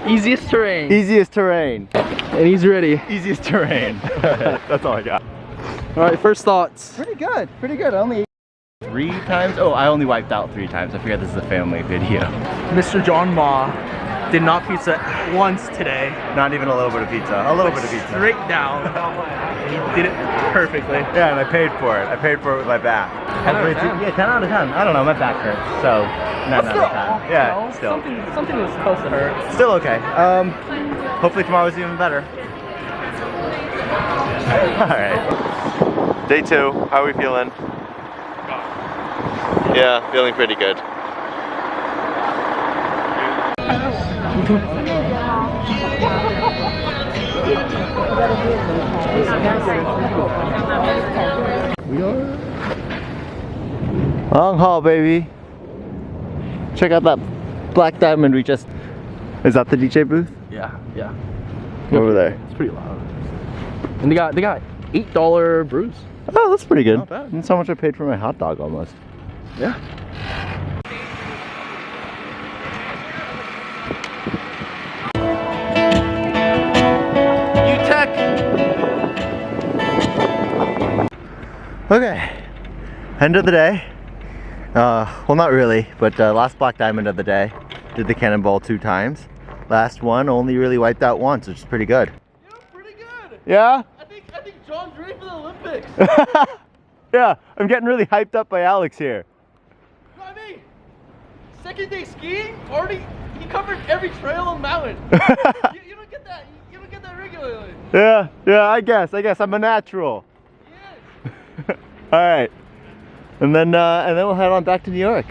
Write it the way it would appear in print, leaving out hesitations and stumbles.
Easiest terrain. Easiest terrain. And he's ready. Easiest terrain. That's all I got. All right, first thoughts. Pretty good. Pretty good. I only ate 3 times. Oh, I only wiped out 3 times. I forget this is a family video. Mr. John Ma did not pizza once today. Not even a little bit of pizza. A little bit of pizza. Straight down. He did it perfectly. Yeah, and I paid for it. I paid for it with my back. 10 out of 10. Yeah, 10 out of 10. I don't know. My back hurts, so 9 out of 10. Yeah, No, still. Something was supposed to hurt. Still okay. Hopefully tomorrow's even better. All right. Day 2. How are we feeling? Yeah, feeling pretty good. We are long haul, baby. Check out that black diamond we just. Is that the DJ booth? Yeah. Over there. It's pretty loud. And they got $8 brews. Oh, that's pretty good. Not bad. That's how much I paid for my hot dog almost. Yeah. Okay, end of the day. Well, not really, but last black diamond of the day. Did the cannonball 2 times. Last one only really wiped out once, which is pretty good. Yeah, pretty good. Yeah? I think John's ready for the Olympics. Yeah, I'm getting really hyped up by Alex here. I mean, second day skiing, already he covered every trail and mountain. you don't get that. You don't get that regularly. Yeah, I guess I'm a natural. Yes. All right, and then we'll head on back to New York.